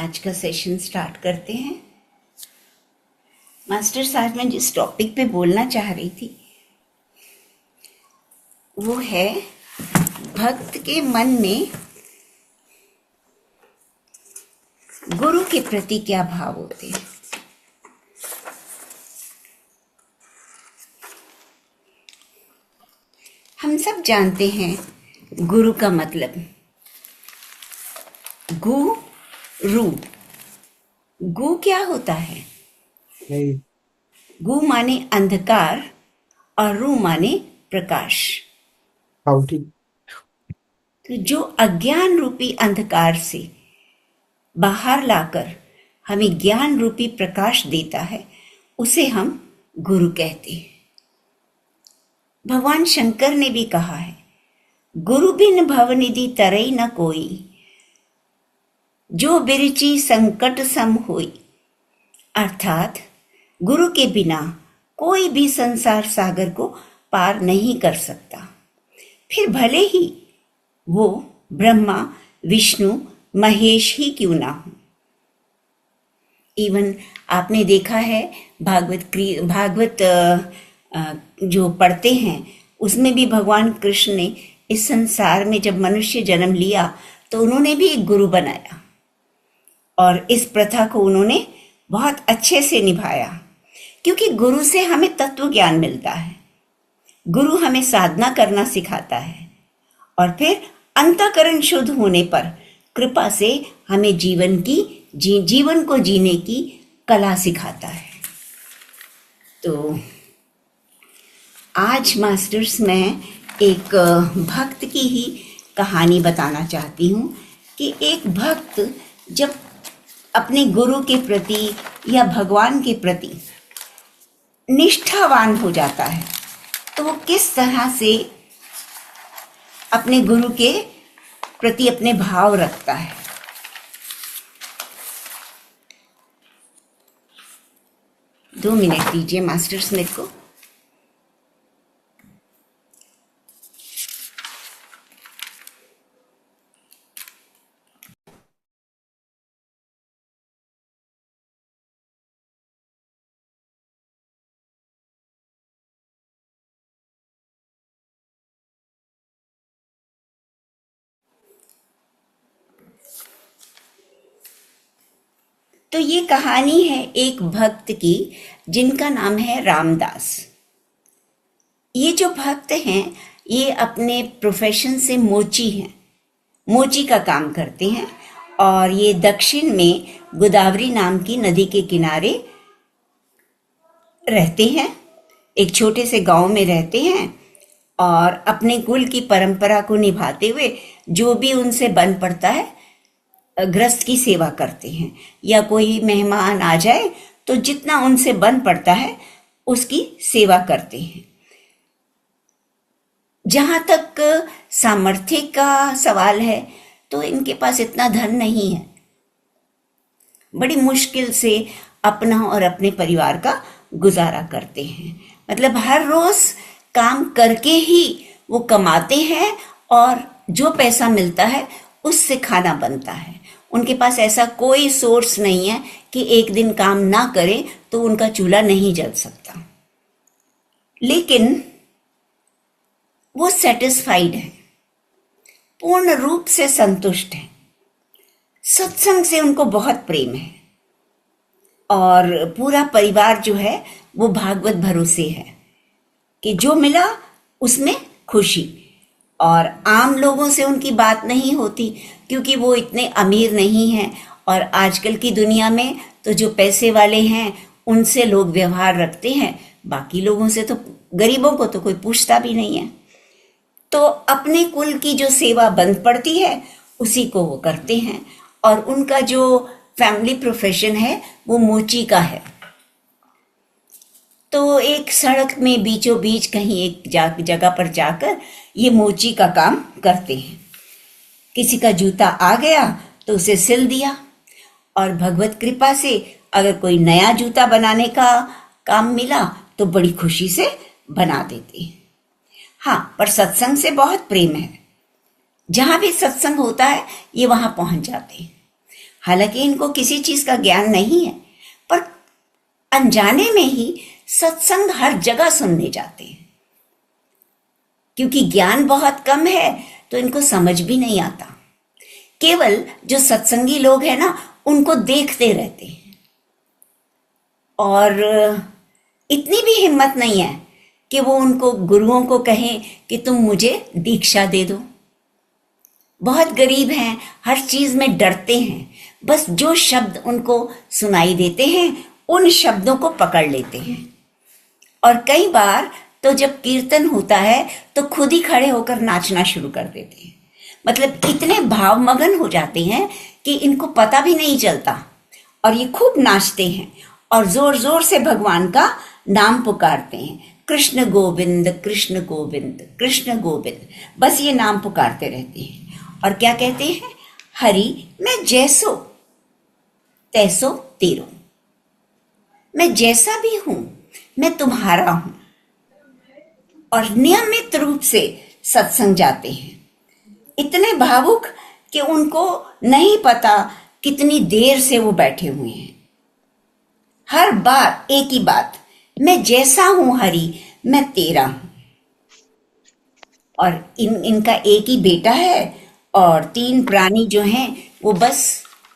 आज का session start करते हैं। मास्टर्स, आज मैं जिस टॉपिक पे बोलना चाह रही थी वो है भक्त के मन में गुरु के प्रति क्या भाव होते हैं। हम सब जानते हैं गुरु का मतलब। गुरु, गु क्या होता है? नहीं। गु माने अंधकार और रू माने प्रकाश। काउटी। तो जो अज्ञान रूपी अंधकार से बाहर लाकर हमें ज्ञान रूपी प्रकाश देता है उसे हम गुरु कहते हैं। भगवान शंकर ने भी कहा है, गुरु बिन भवनिधि तरई न कोई, जो बिरची संकट सम होई। अर्थात गुरु के बिना कोई भी संसार सागर को पार नहीं कर सकता, फिर भले ही वो ब्रह्मा विष्णु महेश ही क्यों ना हो। इवन आपने देखा है भागवत जो पढ़ते हैं उसमें भी भगवान कृष्ण ने इस संसार में जब मनुष्य जन्म लिया तो उन्होंने भी एक गुरु बनाया और इस प्रथा को उन्होंने बहुत अच्छे से निभाया, क्योंकि गुरु से हमें तत्व ज्ञान मिलता है। गुरु हमें साधना करना सिखाता है और फिर अंतःकरण शुद्ध होने पर कृपा से हमें जीवन को जीने की कला सिखाता है। तो आज मास्टर्स मैं एक भक्त की ही कहानी बताना चाहती हूँ कि एक भक्त जब अपने गुरु के प्रति या भगवान के प्रति निष्ठावान हो जाता है तो वो किस तरह से अपने गुरु के प्रति अपने भाव रखता है। दो मिनट दीजिए मास्टर्स मेरे को। तो ये कहानी है एक भक्त की जिनका नाम है रामदास। ये जो भक्त हैं ये अपने प्रोफेशन से मोची हैं, मोची का काम करते हैं और ये दक्षिण में गोदावरी नाम की नदी के किनारे रहते हैं। एक छोटे से गांव में रहते हैं और अपने कुल की परंपरा को निभाते हुए जो भी उनसे बन पड़ता है गृहस्थ की सेवा करते हैं, या कोई मेहमान आ जाए तो जितना उनसे बन पड़ता है उसकी सेवा करते हैं। जहां तक सामर्थ्य का सवाल है तो इनके पास इतना धन नहीं है, बड़ी मुश्किल से अपना और अपने परिवार का गुजारा करते हैं। मतलब हर रोज काम करके ही वो कमाते हैं और जो पैसा मिलता है उससे खाना बनता है। उनके पास ऐसा कोई सोर्स नहीं है कि एक दिन काम ना करें तो उनका चूल्हा नहीं जल सकता, लेकिन वो सेटिस्फाइड है, पूर्ण रूप से संतुष्ट है। सत्संग से उनको बहुत प्रेम है और पूरा परिवार जो है वो भागवत भरोसे है कि जो मिला उसमें खुशी। और आम लोगों से उनकी बात नहीं होती क्योंकि वो इतने अमीर नहीं हैं और आजकल की दुनिया में तो जो पैसे वाले हैं उनसे लोग व्यवहार रखते हैं, बाकी लोगों से तो गरीबों को तो कोई पूछता भी नहीं है। तो अपने कुल की जो सेवा बंद पड़ती है उसी को वो करते हैं और उनका जो फैमिली प्रोफेशन है वो मोची का है। तो एक सड़क में बीचों बीच कहीं एक जगह पर जाकर ये मोची का काम करते हैं। किसी का जूता आ गया तो उसे सिल दिया और भगवत कृपा से अगर कोई नया जूता बनाने का काम मिला तो बड़ी खुशी से बना देते हैं। हाँ, पर सत्संग से बहुत प्रेम है। जहां भी सत्संग होता है ये वहां पहुंच जाते हैं। हालांकि इनको किसी चीज का ज्ञान नहीं है, पर अनजाने में ही सत्संग हर जगह सुनने जाते हैं। क्योंकि ज्ञान बहुत कम है तो इनको समझ भी नहीं आता। केवल जो सत्संगी लोग हैं ना, उनको देखते रहते हैं, और इतनी भी हिम्मत नहीं है कि वो उनको गुरुओं को कहें कि तुम मुझे दीक्षा दे दो। बहुत गरीब हैं, हर चीज में डरते हैं, बस जो शब्द उनको सुनाई देते हैं उन शब्दों को पकड़ लेते हैं। और कई बार तो जब कीर्तन होता है तो खुद ही खड़े होकर नाचना शुरू कर देते हैं। मतलब इतने भावमगन हो जाते हैं कि इनको पता भी नहीं चलता, और ये खूब नाचते हैं और जोर जोर से भगवान का नाम पुकारते हैं, कृष्ण गोविंद कृष्ण गोविंद कृष्ण गोविंद, बस ये नाम पुकारते रहते हैं। और क्या कहते हैं, हरि मैं जैसो तैसो तेरो, मैं जैसा भी हूं मैं तुम्हारा हूं। और नियमित रूप से सत्संग जाते हैं, इतने भावुक कि उनको नहीं पता कितनी देर से वो बैठे हुए हैं। हर बार एक ही बात, मैं जैसा हूं हरि मैं तेरा हूं। और इनका एक ही बेटा है, और 3 प्राणी जो हैं वो बस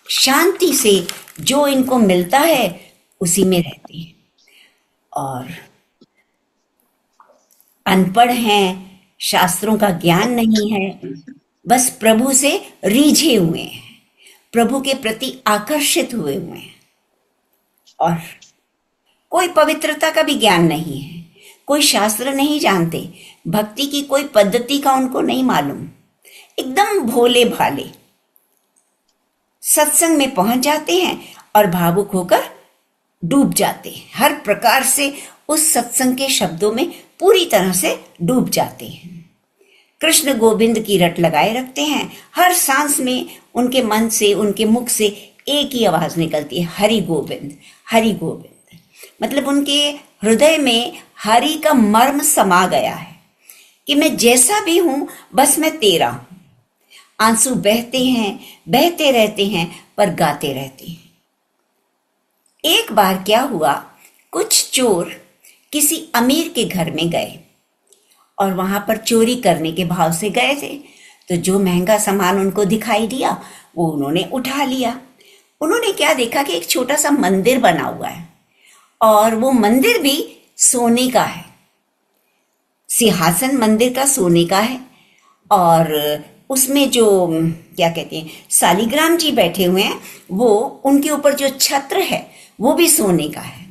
शांति से जो इनको मिलता है उसी में रहते हैं, और अनपढ़ हैं, शास्त्रों का ज्ञान नहीं है, बस प्रभु से रीझे हुए हैं, प्रभु के प्रति आकर्षित हुए हुए हैं। और कोई पवित्रता का भी ज्ञान नहीं है, कोई शास्त्र नहीं जानते, भक्ति की कोई पद्धति का उनको नहीं मालूम, एकदम भोले भाले सत्संग में पहुंच जाते हैं और भावुक होकर डूब जाते हैं। हर प्रकार से उस सत्संग के शब्दों में पूरी तरह से डूब जाते हैं। कृष्ण गोविंद की रट लगाए रखते हैं, हर सांस में उनके मन से, उनके मुख से एक ही आवाज निकलती है, हरि गोविंद हरि गोविंद। मतलब उनके हृदय में हरि का मर्म समा गया है कि मैं जैसा भी हूं बस मैं तेरा हूं। आंसू बहते हैं, बहते रहते हैं, पर गाते रहते हैं। एक बार क्या हुआ, कुछ चोर किसी अमीर के घर में गए और वहां पर चोरी करने के भाव से गए थे। तो जो महंगा सामान उनको दिखाई दिया वो उन्होंने उठा लिया। उन्होंने क्या देखा कि एक छोटा सा मंदिर बना हुआ है, और वो मंदिर भी सोने का है, सिंहासन मंदिर का सोने का है, और उसमें जो क्या कहते हैं शालिग्राम जी बैठे हुए हैं, वो उनके ऊपर जो छत्र है वो भी सोने का है।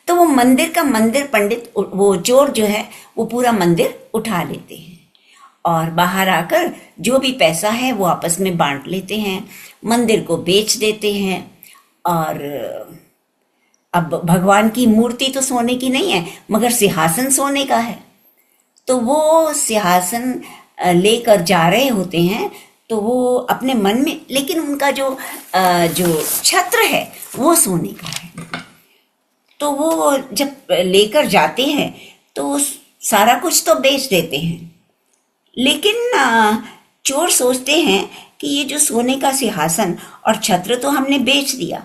तो वो मंदिर का मंदिर पंडित, वो चोर जो है वो पूरा मंदिर उठा लेते हैं, और बाहर आकर जो भी पैसा है वो आपस में बांट लेते हैं, मंदिर को बेच देते हैं। और अब भगवान की मूर्ति तो सोने की नहीं है, मगर सिंहासन सोने का है। तो वो सिंहासन लेकर जा रहे होते हैं, तो वो अपने मन में, लेकिन उनका जो छत्र है वो सोने का है। तो वो जब लेकर जाते हैं तो सारा कुछ तो बेच देते हैं, लेकिन चोर सोचते हैं कि ये जो सोने का सिंहासन और छत्र तो हमने बेच दिया।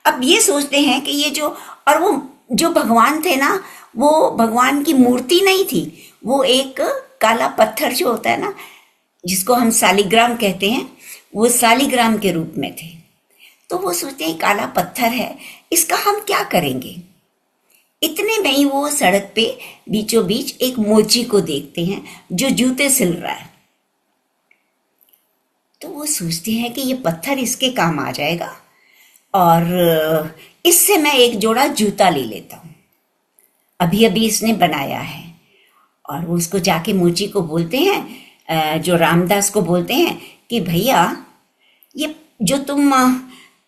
अब ये सोचते हैं कि ये जो, और वो जो भगवान थे ना, वो भगवान की मूर्ति नहीं थी, वो एक काला पत्थर जो होता है ना, जिसको हम शालिग्राम कहते हैं, वो शालिग्राम के रूप में थे। तो वो सोचते हैं काला पत्थर है, इसका हम क्या करेंगे। इतने में ही वो सड़क पे बीचों बीच एक मोची को देखते हैं जो जूते सिल रहा है। तो वो सोचते हैं कि ये पत्थर इसके काम आ जाएगा, और इससे मैं एक जोड़ा जूता ले लेता हूँ, अभी अभी इसने बनाया है। और वो उसको जाके मोची को बोलते हैं, जो रामदास को बोलते हैं कि भैया ये जो तुम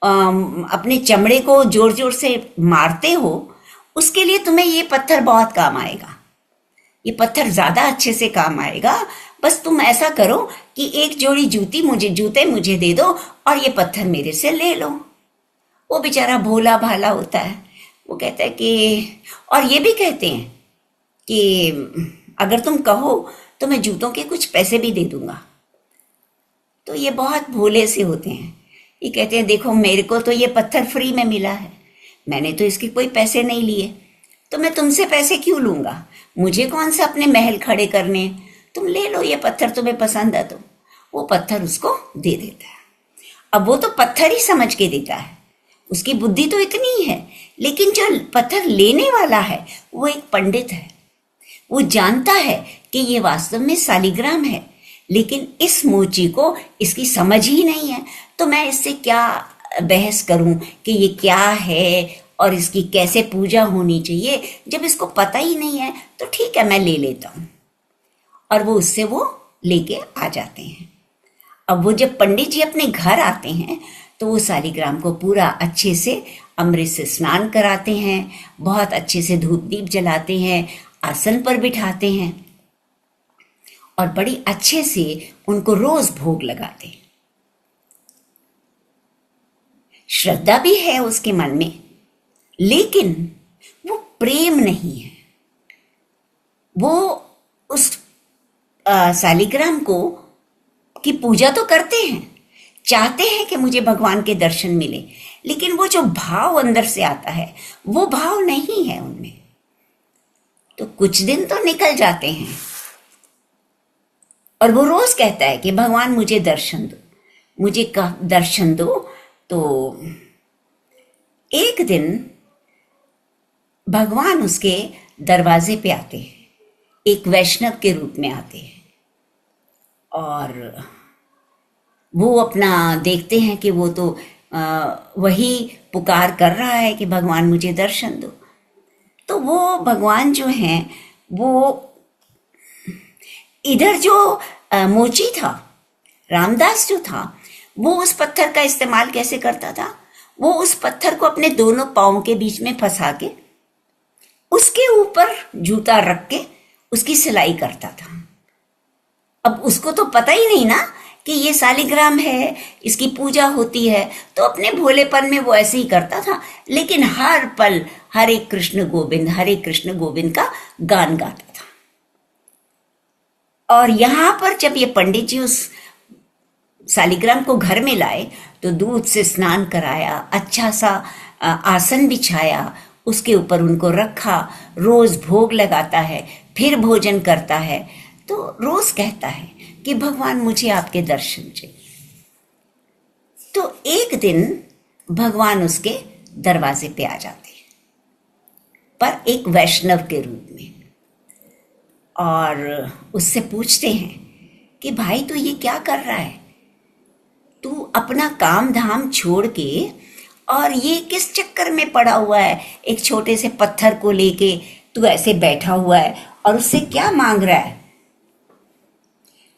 अपने चमड़े को जोर जोर से मारते हो, उसके लिए तुम्हें ये पत्थर बहुत काम आएगा, ये पत्थर ज्यादा अच्छे से काम आएगा। बस तुम ऐसा करो कि एक जोड़ी जूते मुझे दे दो और ये पत्थर मेरे से ले लो। वो बेचारा भोला भाला होता है, वो कहता है कि, और ये भी कहते हैं कि अगर तुम कहो तो मैं जूतों के कुछ पैसे भी दे दूंगा। तो ये बहुत भोले से होते हैं ये कहते हैं देखो मेरे को तो ये पत्थर फ्री में मिला है, मैंने तो इसके कोई पैसे नहीं लिए, तो मैं तुमसे पैसे क्यों लूँगा, मुझे कौन सा अपने महल खड़े करने हैं, तुम ले लो ये पत्थर, तुम्हें पसंद है तो। वो पत्थर उसको दे देता है। अब वो तो पत्थर ही समझ के देता है, उसकी बुद्धि तो इतनी ही है, लेकिन जो पत्थर लेने वाला है वो एक पंडित है। वो जानता है कि ये वास्तव में शालिग्राम है, लेकिन इस मोची को इसकी समझ ही नहीं है, तो मैं इससे क्या बहस करूं कि ये क्या है और इसकी कैसे पूजा होनी चाहिए, जब इसको पता ही नहीं है तो ठीक है मैं ले लेता हूं। और वो उससे वो लेके आ जाते हैं। अब वो जब पंडित जी अपने घर आते हैं तो वो शालिग्राम को पूरा अच्छे से अमृत से स्नान कराते हैं, बहुत अच्छे से धूप दीप जलाते हैं, आसन पर बिठाते हैं और बड़ी अच्छे से उनको रोज भोग लगाते हैं। श्रद्धा भी है उसके मन में, लेकिन वो प्रेम नहीं है। वो उस शालिग्राम को की पूजा तो करते हैं, चाहते हैं कि मुझे भगवान के दर्शन मिले, लेकिन वो जो भाव अंदर से आता है वो भाव नहीं है उनमें। तो कुछ दिन तो निकल जाते हैं और वो रोज कहता है कि भगवान मुझे दर्शन दो, मुझे दर्शन दो। तो एक दिन भगवान उसके दरवाजे पे आते हैं, एक वैष्णव के रूप में आते हैं और वो अपना देखते हैं कि वो तो वही पुकार कर रहा है कि भगवान मुझे दर्शन दो। तो वो भगवान जो हैं वो इधर जो मोची था, रामदास जो था, वो उस पत्थर का इस्तेमाल कैसे करता था, वो उस पत्थर को अपने दोनों पाँव के बीच में फंसा के उसके ऊपर जूता रख के उसकी सिलाई करता था। अब उसको तो पता ही नहीं ना कि ये शालिग्राम है, इसकी पूजा होती है, तो अपने भोलेपन में वो ऐसे ही करता था, लेकिन हर पल हरे कृष्ण गोविंद का गान गाता था। और यहाँ पर जब ये पंडित जी उस शालिग्राम को घर में लाए तो दूध से स्नान कराया, अच्छा सा आसन बिछाया, उसके ऊपर उनको रखा, रोज भोग लगाता है, फिर भोजन करता है। तो रोज कहता है कि भगवान मुझे आपके दर्शन चाहिए। तो एक दिन भगवान उसके दरवाजे पे आ जाते हैं, पर एक वैष्णव के रूप में, और उससे पूछते हैं कि भाई तू ये क्या कर रहा है, तू अपना काम धाम छोड़ के और ये किस चक्कर में पड़ा हुआ है, एक छोटे से पत्थर को लेके तू ऐसे बैठा हुआ है और उससे क्या मांग रहा है।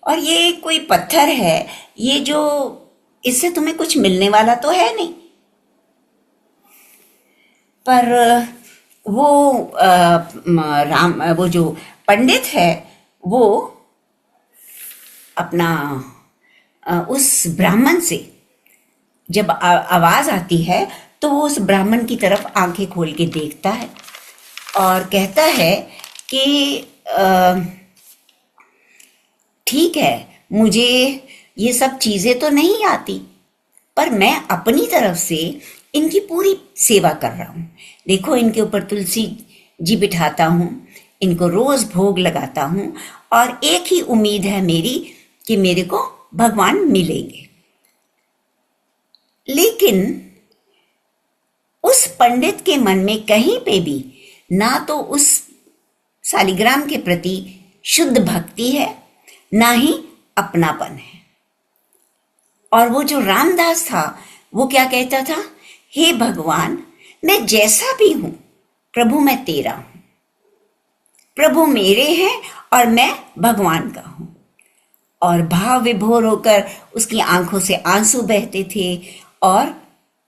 और ये कोई पत्थर है, ये जो इससे तुम्हें कुछ मिलने वाला तो है नहीं। पर वो जो पंडित है वो अपना उस ब्राह्मण से जब आवाज आती है तो वो उस ब्राह्मण की तरफ आंखें खोल के देखता है और कहता है कि ठीक है, मुझे ये सब चीजें तो नहीं आती, पर मैं अपनी तरफ से इनकी पूरी सेवा कर रहा हूँ। देखो इनके ऊपर तुलसी जी बिठाता हूँ, इनको रोज भोग लगाता हूँ, और एक ही उम्मीद है मेरी कि मेरे को भगवान मिलेंगे। लेकिन उस पंडित के मन में कहीं पे भी ना तो उस शालिग्राम के प्रति शुद्ध भक्ति है, ना ही अपनापन है। और वो जो रामदास था वो क्या कहता था, हे भगवान मैं जैसा भी हूं, प्रभु मैं तेरा हूं, प्रभु मेरे हैं और मैं भगवान का हूं। और भाव विभोर होकर उसकी आंखों से आंसू बहते थे और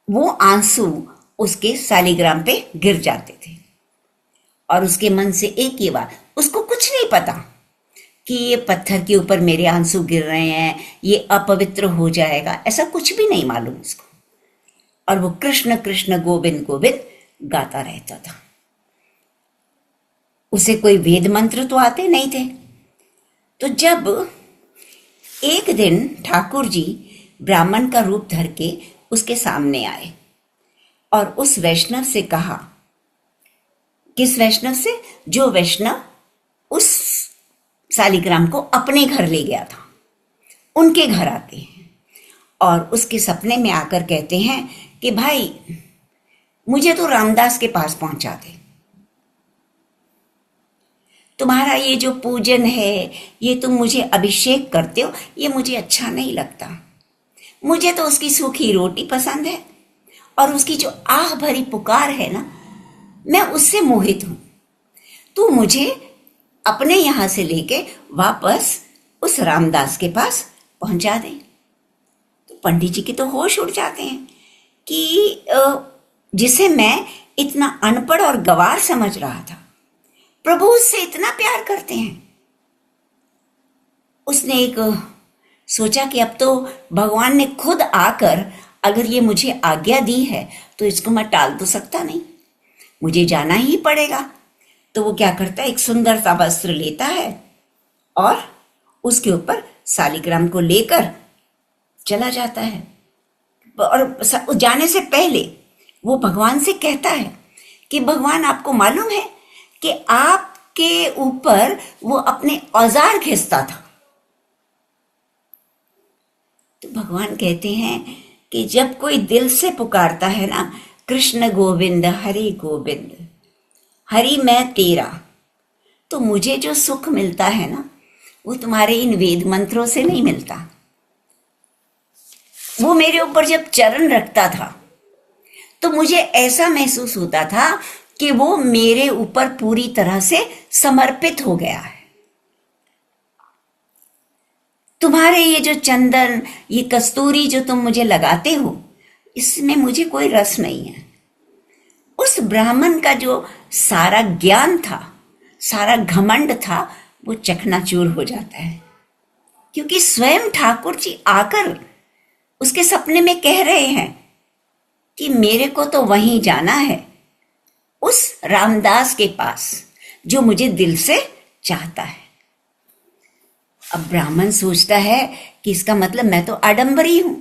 वो आंसू उसके शालिग्राम पे गिर जाते थे। और उसके मन से एक ही बात, उसको कुछ नहीं पता कि ये पत्थर के ऊपर मेरे आंसू गिर रहे हैं, ये अपवित्र हो जाएगा, ऐसा कुछ भी नहीं मालूम उसको। और वो कृष्ण कृष्ण गोविंद गोविंद गाता रहता था। उसे कोई वेद मंत्र तो आते नहीं थे। तो जब एक दिन ठाकुर जी ब्राह्मण का रूप धर के उसके सामने आए और उस वैष्णव से कहा, किस वैष्णव से? जो वैष्णव उस शालिग्राम को अपने घर ले गया था, उनके घर आते हैं और उसके सपने में आकर कहते हैं कि भाई मुझे तो रामदास के पास पहुंचा दे, तुम्हारा ये जो पूजन है, ये तुम मुझे अभिषेक करते हो, ये मुझे अच्छा नहीं लगता। मुझे तो उसकी सूखी रोटी पसंद है और उसकी जो आह भरी पुकार है ना, मैं उससे मोहित हूं। तू मुझे अपने यहां से लेके वापस उस रामदास के पास पहुंचा दे। तो पंडित जी के तो होश उड़ जाते हैं कि जिसे मैं इतना अनपढ़ और गवार समझ रहा था, प्रभु उससे इतना प्यार करते हैं। उसने एक सोचा कि अब तो भगवान ने खुद आकर अगर ये मुझे आज्ञा दी है तो इसको मैं टाल तो सकता नहीं, मुझे जाना ही पड़ेगा। तो वो क्या करता है, एक सुंदर सा वस्त्र लेता है और उसके ऊपर शालिग्राम को लेकर चला जाता है। और जाने से पहले वो भगवान से कहता है कि भगवान, आपको मालूम है कि आपके ऊपर वो अपने औजार घिसता था। तो भगवान कहते हैं कि जब कोई दिल से पुकारता है ना, कृष्ण गोविंद हरि गोविंद, हरि मैं तेरा, तो मुझे जो सुख मिलता है ना, वो तुम्हारे इन वेद मंत्रों से नहीं मिलता। वो मेरे ऊपर जब चरण रखता था तो मुझे ऐसा महसूस होता था कि वो मेरे ऊपर पूरी तरह से समर्पित हो गया है। तुम्हारे ये जो चंदन, ये कस्तूरी जो तुम मुझे लगाते हो, इसमें मुझे कोई रस नहीं है। उस ब्राह्मण का जो सारा ज्ञान था, सारा घमंड था, वो चकनाचूर हो जाता है, क्योंकि स्वयं ठाकुर जी आकर उसके सपने में कह रहे हैं कि मेरे को तो वहीं जाना है, उस रामदास के पास जो मुझे दिल से चाहता है। अब ब्राह्मण सोचता है कि इसका मतलब मैं तो आडंबरी हूं,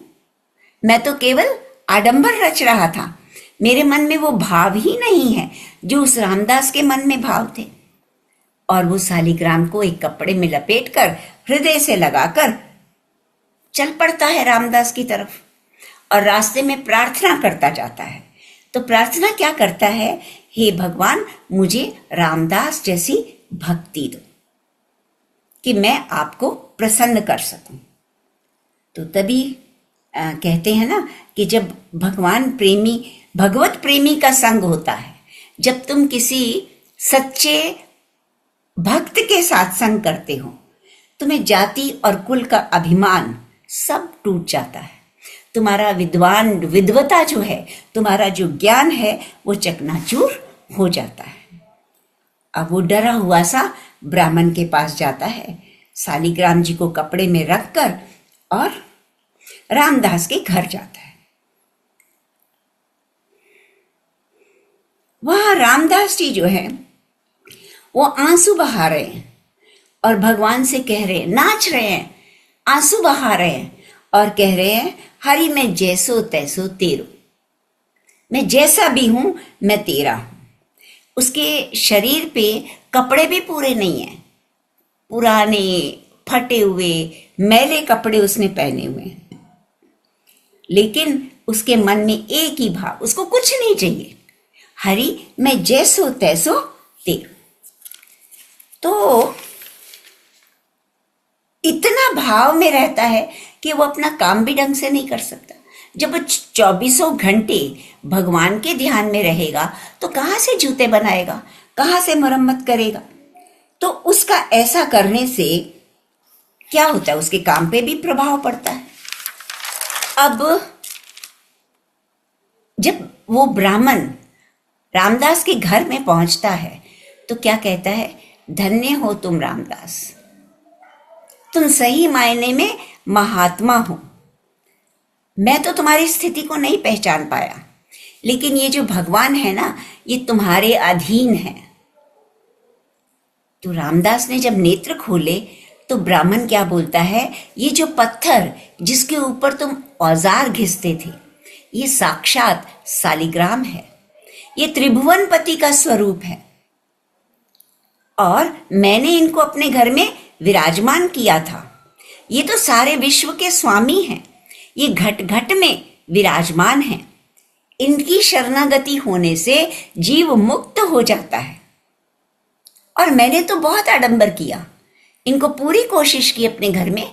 मैं तो केवल आडंबर रच रहा था, मेरे मन में वो भाव ही नहीं है जो उस रामदास के मन में भाव थे। और वो शालिग्राम को एक कपड़े में लपेटकर हृदय से लगाकर चल पड़ता है रामदास की तरफ और रास्ते में प्रार्थना करता जाता है। तो प्रार्थना क्या करता है, हे भगवान, मुझे रामदास जैसी भक्ति दो कि मैं आपको प्रसन्न कर सकूं। तो तभी कहते हैं ना कि जब भगवत प्रेमी का संग होता है, जब तुम किसी सच्चे भक्त के साथ संग करते हो, तुम्हें जाति और कुल का अभिमान सब टूट जाता है। तुम्हारा विद्वता जो है, तुम्हारा जो ज्ञान है, वो चकनाचूर हो जाता है। अब वो डरा हुआ सा ब्राह्मण के पास जाता है, शालिग्राम जी को कपड़े में रखकर और रामदास के घर जाता है। वहां रामदास जी जो है वो आंसू बहा रहे हैं और भगवान से कह रहे हैं, नाच रहे हैं, आंसू बहा रहे हैं और कह रहे हैं, हरि मैं जैसो तैसो तेरो, मैं जैसा भी हूं मैं तेरा हूं। उसके शरीर पे कपड़े भी पूरे नहीं हैं, पुराने फटे हुए मैले कपड़े उसने पहने हुए हैं, लेकिन उसके मन में एक ही भाव, उसको कुछ नहीं चाहिए, हरि मैं जैसो तैसो तेरो। तो इतना भाव में रहता है कि वो अपना काम भी ढंग से नहीं कर सकता। जब वो 24 घंटे भगवान के ध्यान में रहेगा तो कहाँ से जूते बनाएगा, कहाँ से मरम्मत करेगा। तो उसका ऐसा करने से क्या होता है, उसके काम पे भी प्रभाव पड़ता है। अब जब वो ब्राह्मण रामदास के घर में पहुंचता है तो क्या कहता है, धन्य हो तुम रामदास, तुम सही मायने में महात्मा हो। मैं तो तुम्हारी स्थिति को नहीं पहचान पाया, लेकिन ये जो भगवान है ना, ये तुम्हारे अधीन है। तो रामदास ने जब नेत्र खोले तो ब्राह्मण क्या बोलता है, ये जो पत्थर जिसके ऊपर तुम औजार घिसते थे, ये साक्षात सालिग्राम है, ये त्रिभुवनपति का स्वरूप है। और मैंने इनको अपने घर में विराजमान किया था। ये तो सारे विश्व के स्वामी हैं, ये घट घट में विराजमान हैं। इनकी शरणागति होने से जीव मुक्त हो जाता है। और मैंने तो बहुत आडंबर किया, इनको पूरी कोशिश की अपने घर में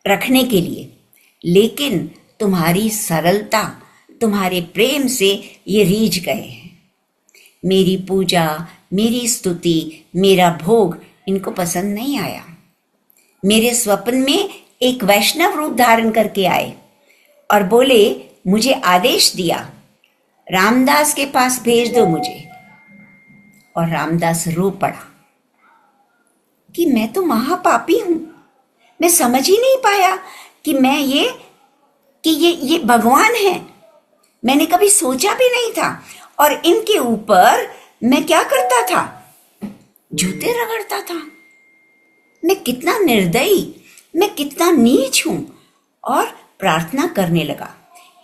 रखने के लिए, लेकिन तुम्हारी सरलता, तुम्हारे प्रेम से ये रीझ गए हैं। मेरी पूजा, मेरी स्तुति, मेरा भोग इनको पसंद नहीं आया। मेरे स्वप्न में एक वैष्णव रूप धारण करके आए और बोले, मुझे आदेश दिया, रामदास के पास भेज दो मुझे। और रामदास रो पड़ा कि मैं तो महापापी हूं। मैं समझ ही नहीं पाया कि ये भगवान है। मैंने कभी सोचा भी नहीं था। और इनके ऊपर मैं क्या करता था? जूते रगड़ता था। मैं कितना निर्दयी, मैं कितना नीच हूं। और प्रार्थना करने लगा,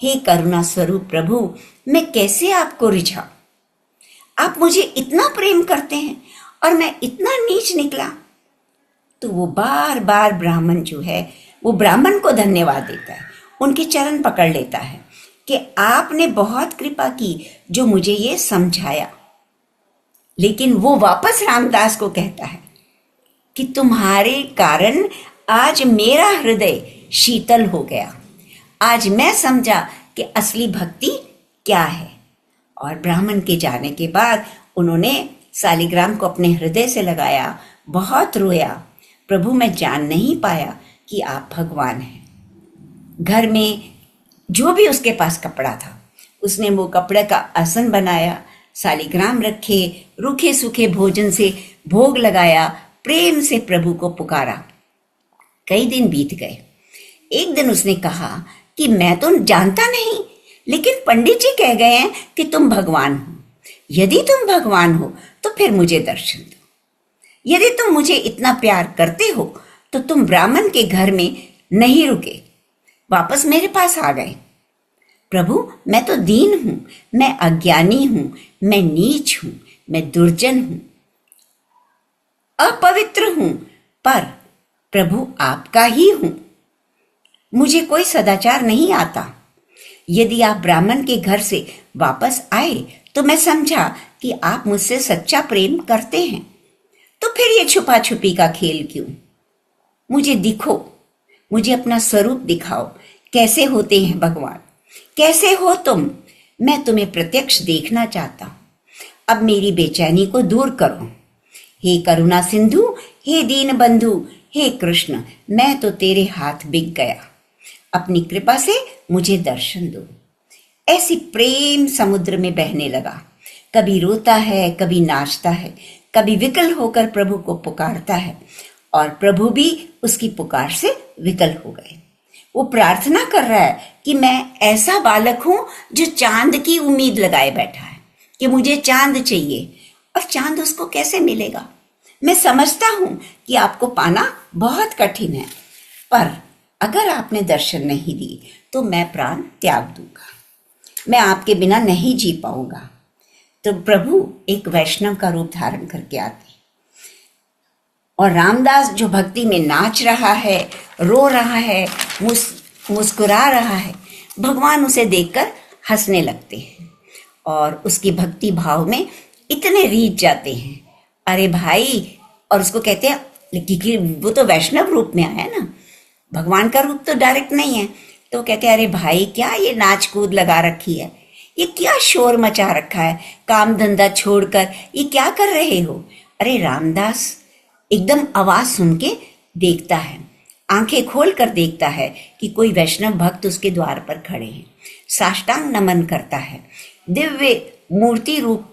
हे करुणा स्वरूप प्रभु, मैं कैसे आपको रिझा? आप मुझे इतना प्रेम करते हैं और मैं इतना नीच निकला। तो वो बार बार ब्राह्मण जो है, वो ब्राह्मण को धन्यवाद देता है, उनके चरण पकड़ लेता है कि आपने बहुत कृपा की जो मुझे ये समझाया। लेकिन वो वापस रामदास को कहता है कि तुम्हारे कारण आज मेरा हृदय शीतल हो गया। आज मैं समझा कि असली भक्ति क्या है। और ब्राह्मण के जाने के बाद उन्होंने सालिग्राम को अपने हृदय से लगाया, बहुत रोया, प्रभु मैं जान नहीं पाया कि आप भगवान हैं। घर में जो भी उसके पास कपड़ा था, उसने वो कपड़े का आसन बनाया, सालिग्राम रखे, रूखे सूखे भोजन से भोग लगाया, प्रेम से प्रभु को पुकारा। कई दिन बीत गए। एक दिन उसने कहा कि मैं तो जानता नहीं, लेकिन पंडित जी कह गए हैं कि तुम भगवान हो। यदि तुम भगवान हो तो फिर मुझे दर्शन दो। यदि तुम मुझे इतना प्यार करते हो तो तुम ब्राह्मण के घर में नहीं रुके, वापस मेरे पास आ गए। प्रभु मैं तो दीन हूं, मैं अज्ञानी हूं, मैं नीच हूं, मैं दुर्जन हूं, अपवित्र हूं, पर प्रभु आपका ही हूं। मुझे कोई सदाचार नहीं आता। यदि आप ब्राह्मण के घर से वापस आए तो मैं समझा कि आप मुझसे सच्चा प्रेम करते हैं। तो फिर ये छुपा छुपी का खेल क्यों? मुझे दिखो, मुझे अपना स्वरूप दिखाओ। कैसे होते हैं भगवान? कैसे हो तुम? मैं तुम्हें प्रत्यक्ष देखना चाहता हूं। अब मेरी बेचैनी को दूर करो। हे करुणा सिंधु, हे दीन बंधु, हे कृष्ण, मैं तो तेरे हाथ बिक गया। अपनी कृपा से मुझे दर्शन दो। ऐसी प्रेम समुद्र में बहने लगा। कभी रोता है, कभी नाचता है, कभी विकल होकर प्रभु को पुकारता है, और प्रभु भी उसकी पुकार से विकल हो गए। वो प्रार्थना कर रहा है कि मैं ऐसा बालक हूं जो चांद की उम्मीद लगाए बैठा है कि मुझे चांद चाहिए, और चांद उसको कैसे मिलेगा? मैं समझता हूं कि आपको पाना बहुत कठिन है, पर अगर आपने दर्शन नहीं दी तो मैं प्राण त्याग दूंगा। मैं आपके बिना नहीं जी पाऊंगा। तो प्रभु एक वैष्णव का रूप धारण करके आते, और रामदास जो भक्ति में नाच रहा है, रो रहा है, मुस्कुरा रहा है, भगवान उसे देखकर हंसने लगते हैं और उसकी भक्ति भाव में इतने रीझ जाते हैं। अरे भाई, और उसको कहते हैं कि वो तो वैष्णव रूप में आया ना, भगवान का रूप तो डायरेक्ट नहीं है। तो कहते हैं अरे भाई, क्या ये नाच कूद लगा रखी है, ये क्या शोर मचा रखा है, काम धंधा छोड़कर ये क्या कर रहे हो? अरे रामदास एकदम आवाज सुन के देखता है, आंखें खोल कर देखता है कि कोई वैष्णव भक्त उसके द्वार पर खड़े हैं, साष्टांग नमन करता है, दिव्य मूर्ति रूप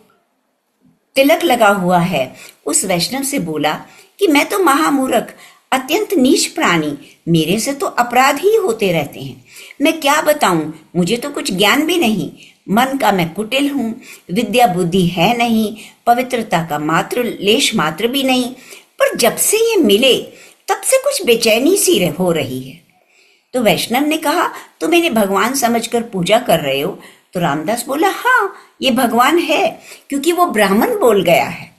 तिलक लगा हुआ है। उस वैष्णव से बोला कि मैं तो महामूर्ख, अत्यंत नीच प्राणी, मेरे से तो अपराध ही होते रहते हैं। मैं क्या बताऊं, मुझे तो कुछ ज्ञान भी नहीं, मन का मैं कुटिल हूं, विद्या बुद्धि है नहीं, पवित्रता का मात्र लेश मात्र भी नहीं। पर जब से ये मिले तब से कुछ बेचैनी सी हो रही है। तो वैष्णव ने कहा, तुम इन्हें भगवान समझकर पूजा कर रहे हो? तो रामदास बोला, हाँ, ये भगवान है, क्योंकि वो ब्राह्मण बोल गया है,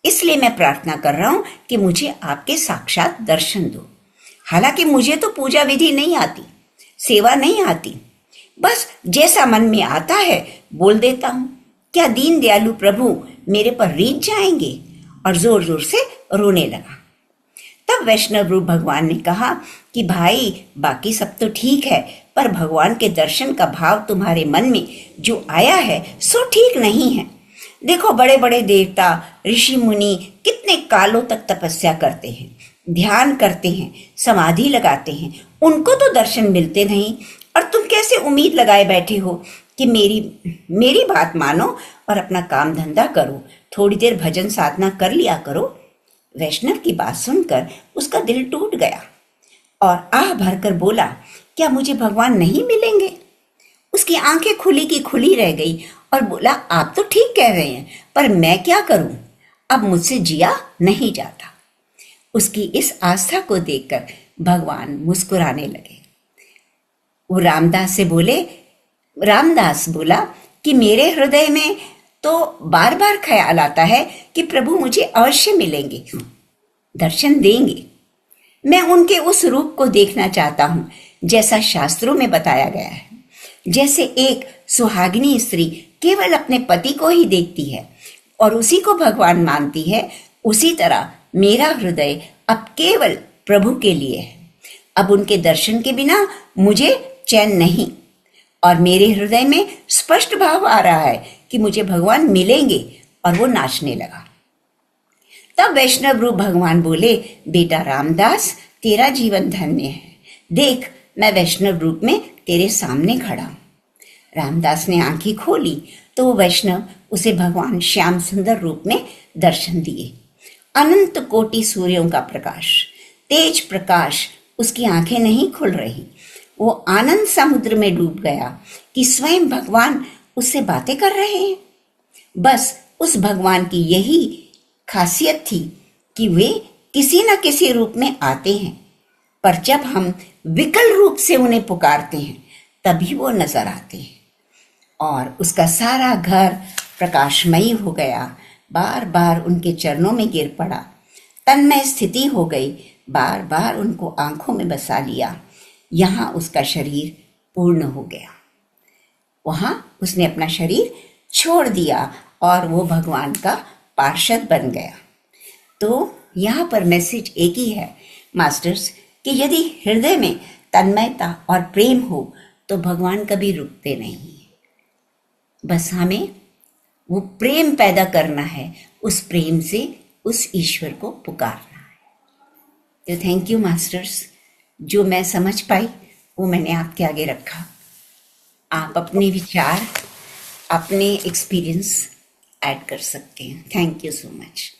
इसलिए मैं प्रार्थना कर रहा हूं कि मुझे आपके साक्षात दर्शन दो। हालांकि मुझे तो पूजा विधि नहीं आती, सेवा नहीं आती, बस जैसा मन में आता है बोल देता हूं। क्या दीन दयालु प्रभु मेरे पर रीझ जाएंगे? और जोर जोर से रोने लगा। तब वैष्णव रूप भगवान ने कहा कि भाई, बाकी सब तो ठीक है, पर भगवान के दर्शन का भाव तुम्हारे मन में जो आया है सो ठीक नहीं है। देखो, बड़े बड़े देवता, ऋषि मुनि कितने कालों तक तपस्या करते हैं, ध्यान करते हैं, समाधि लगाते हैं, उनको तो दर्शन मिलते नहीं, और तुम कैसे उम्मीद लगाए बैठे हो कि मेरी बात मानो और अपना काम धंधा करो, थोड़ी देर भजन साधना कर लिया करो। वैष्णव की बात सुनकर उसका दिल टूट गया और आह भरकर बोला, क्या मुझे भगवान नहीं मिलेंगे? उसकी आंखें खुली की खुली रह गई और बोला, आप तो ठीक कह रहे हैं, पर मैं क्या करूं? अब मुझसे जिया नहीं जाता। उसकी इस आस्था को देखकर भगवान मुस्कुराने लगे। वो रामदास बोला कि मेरे हृदय में तो बार बार ख्याल आता है कि प्रभु मुझे अवश्य मिलेंगे, दर्शन देंगे। मैं उनके उस रूप को देखना चाहता हूं जैसा शास्त्रों में बताया गया है। जैसे एक सुहागिनी स्त्री केवल अपने पति को ही देखती है और उसी को भगवान मानती है, उसी तरह मेरा हृदय अब केवल प्रभु के लिए है। अब उनके दर्शन के बिना मुझे चैन नहीं, और मेरे हृदय में स्पष्ट भाव आ रहा है कि मुझे भगवान मिलेंगे। और वो नाचने लगा। तब वैष्णव रूप भगवान बोले, बेटा रामदास, तेरा जीवन धन्य है। देख, मैं वैष्णव रूप में तेरे सामने खड़ा हूं। रामदास ने आंखें खोली तो वो वैष्णव उसे भगवान श्याम सुंदर रूप में दर्शन दिए। अनंत कोटि सूर्यों का प्रकाश, तेज प्रकाश, उसकी आंखें नहीं खुल रही। वो आनंद समुद्र में डूब गया कि स्वयं भगवान उससे बातें कर रहे हैं। बस उस भगवान की यही खासियत थी कि वे किसी न किसी रूप में आते हैं, पर जब हम विकल रूप से उन्हें पुकारते हैं तभी वो नजर आते हैं। और उसका सारा घर प्रकाशमयी हो गया। बार बार उनके चरणों में गिर पड़ा, तन्मय स्थिति हो गई, बार बार उनको आंखों में बसा लिया। यहाँ उसका शरीर पूर्ण हो गया। वहां उसने अपना शरीर छोड़ दिया और वो भगवान का पार्षद बन गया। तो यहाँ पर मैसेज एक ही है मास्टर्स, कि यदि हृदय में तन्मयता और प्रेम हो तो भगवान कभी रुकते नहीं। बस हमें वो प्रेम पैदा करना है, उस प्रेम से उस ईश्वर को पुकारना है। तो थैंक यू मास्टर्स, जो मैं समझ पाई वो मैंने आपके आगे रखा। आप अपने विचार, अपने एक्सपीरियंस ऐड कर सकते हैं। Thank you so much.